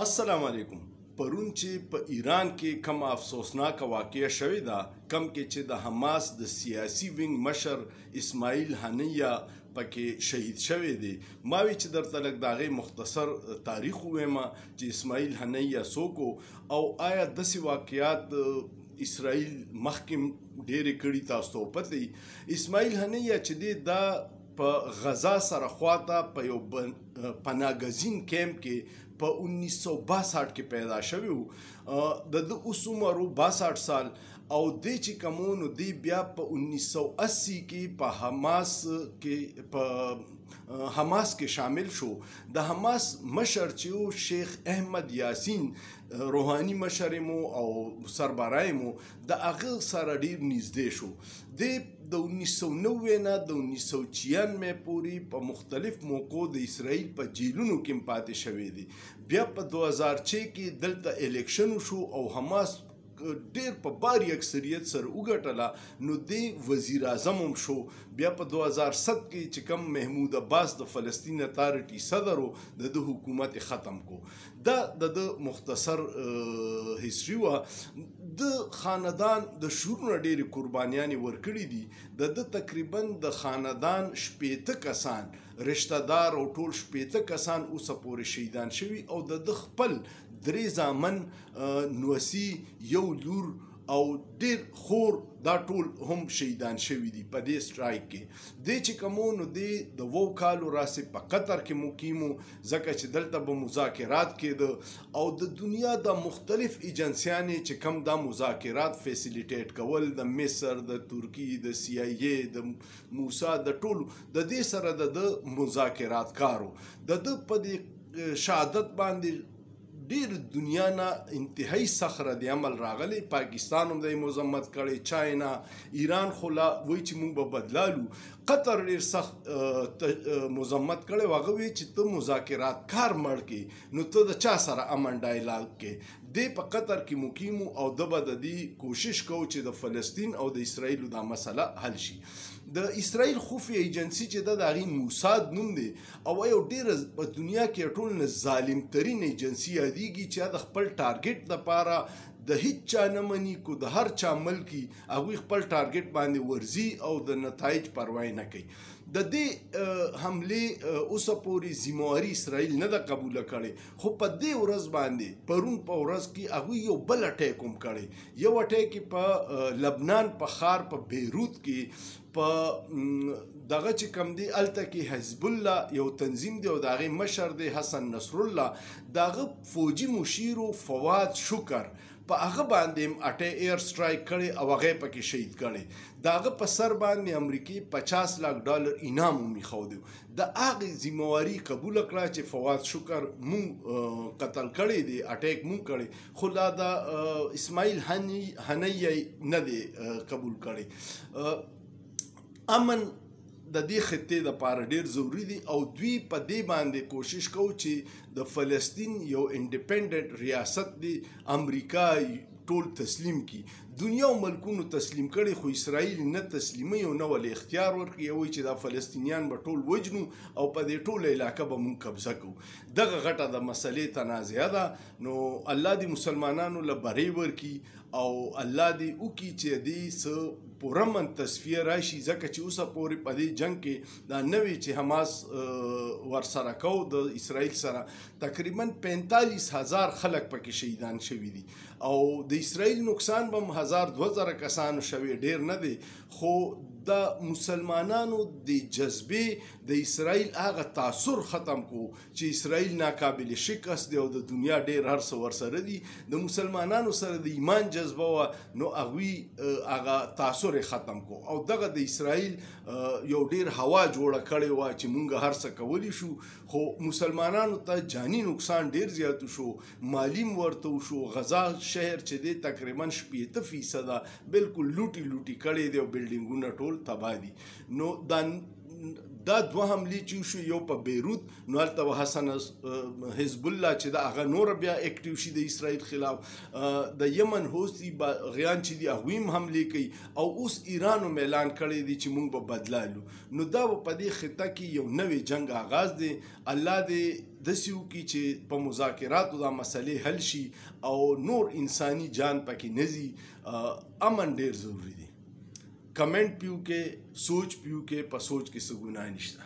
السلام علیکم. پرون چې په ایران کې کوم افسوسناک واقعه شوې ده، کم کې چې د حماس د سیاسي وینګ مشر اسماعیل هنیه پکې شهید شوی دی. ما وی چې درته لږ د هغې مختصر تاریخ ووایم چې اسماعیل هنیه څوک او آیا داسې واقعات اسرائیل مخکې ډېرې کړي. تاسو ته پته وي اسماعیل هنیه چې دی دا په غزا سره خواته په یو پناهګزین کیمپ کې په 1962 کې پیدا شوی و. د اوس عمر 62 سال او دی چې کومو نو دی بیا په 1980 کې په حماس کې شامل شو. د حماس مشر چې و شیخ احمد یاسین روحانی مشر مو او سربراه مو د هغه سره ډیر نږدې شو. دی د 1990 نه د 1996 پورې په مختلف موقعو د اسرائیل په جیلونو کې پاتې شوی دی. بیا په 2006 کې دلته الیکشن شو او حماس ډیر په باری اکثریت سره وګټله، نو دی وزیر اعظم هم شو. بیا په 2007 کې چې کوم محمود عباس د فلسطین اتارټي صدر و د حکومت ختم کو. دا د مختصر هیستوري وه. د خاندان د شورونه ډېرې قربانیانې ورکړي دي. د تقریبا د خاندان 80 کسان رشتہ دار او ټول 80 کسان اوسه پورې شهیدان شوي او د خپل 3 زامن نوسی یو لور او ډیر خور دا ټول هم شهیدان شوي دي په دې سټرایک کې. دی چې کومو نو دی د 2 کالو راسې په قطر کې مقیم و، ځکه چې دلته به مذاکرات کېده او د دنیا د مختلف ایجنسیانې چې کم دا مذاکرات فیسیلیټیټ کول، د مصر، د ترکی، د CIA، د موساد، د ټولو د دې سره د مذاکرات کارو. د په دې شهادت باندې ډیر دنیا نه انتهایی سخت رد عمل راغلی. پاکستان هم د مذمت کړی، چاینا، ایران خو لا وایي چې موږ به بدلالو. قطر ډیر سخت مذمت کړی، هغه وایي چې ته مذاکرات کار مړ کړې نو ته د چا سره امن ډایلاګ کې. دی په قطر کې مقیم او د به د دې کوشش کوو چې د فلسطین او د اسرائیلو دا مسله حل شي. د اسرائیل خفیه ایجنسي چې د هغې موساد نوم دی او یو ډیره په دنیا کې ټول نه ظالم ترین ایجنسي یادیږي چې د خپل ټارګټ لپاره د هیڅ چا نه مني، کو د هر چا ملکی هغوی خپل ټارګټ باندې ورځي او د نتایج پروا نه کوي. د دې حملې اوسه پورې ذمهواري اسرائیل نه ده قبوله کړې، خو په دې ورځ باندې پرون په ورځ کې هغوی یو بل اټیک هم کړی. یو اټیک یې په لبنان په ښار په بیروت کې په دغه چې کوم دی هلته کې حزب الله یو تنظیم دی او د هغې مشر دی حسن نصرالله، د هغه فوجي مشیر فواد شکر په هغه باندې هم ایر سټرایک کړی او هغه پکې شهید کړی. د هغه په سر باندې امریکې $50 لاک انعام هم ایښودی. د هغې ذمهواري قبوله کړه چې فواد شکر مونږ قتل کړی دی، اټیک مونږ کړی، خو لا د اسماعیل هنیه نه دی قبول کړی. امن د دې خطې دپاره ډیر ضروري دی او دوی په دې باندې کوشش کوي چې د فلسطین یو انډیپینډنټ ریاست دی امریکا ټول تسلیم کی. دنیا او ملکونو تسلیم کړي خو اسرائیل نه تسلیمي او نه ولې اختیار ورکړي، وایي چې دا فلسطینیان به ټول وجنو او په دې ټوله علاقه به مونږ قبضه کوو. دغه غټه د مسلې تنازعه ده. نو الله دې مسلمانانو له بری ورکړي او الله دې وکړي چې دې څه پرامن تصفیه راشي، ځکه چې اوسه پورې په دې جنګ کې دا نوی چې حماس ورسره کو د اسرائیل سره تقریبا 45,000 خلک پکې شهیدان شوي دي او د اسرائیل نقصان به هم 1,000-2,000 کسانو شوي، ډیر نه دی. خو د مسلمانانو د جذبې د اسرائیل هغه تاثر ختم کو چې اسرائیل ناقابل شکست دی او د دنیا ډیر هر څه ورسره دي. د مسلمانانو سره د ایمان جذبه وه نو هغوی هغه تاثر ختم کو او دغه د اسرائیل یو ډیر هوا جوړه کړې وه چې مونږ هر څه کولی شو، خو مسلمانانو ته جانی نقصان ډیر زیات شو، مالی ورته وشو. غزا شهر چې دی تقریبا 80% بالکل لوټي کړی دی او بلډینګونه ټول تباه دي. نو دا دا دوه حملې چې وشو یو په بیروت نو هلته حسن حزب الله چې د هغه نور بیا اکټیو شي د اسرائیل خلاف د یمن حوثي غیان چې دي هغوی هم حملې کوي او اوس ایران هم اعلان کړی دی چې موږ به بدلا لو نو دا به په دې خطه کې یو نوی جنگ آغاز دی الله دې داسې وکړي چې په مذاکراتو دا مسلې حل شي او نور انساني جان پکې نه ځي امن ډېر ضروري دی کمنټ پیو کې سوچ پیو کې په سوچ کې څه ګناه نشته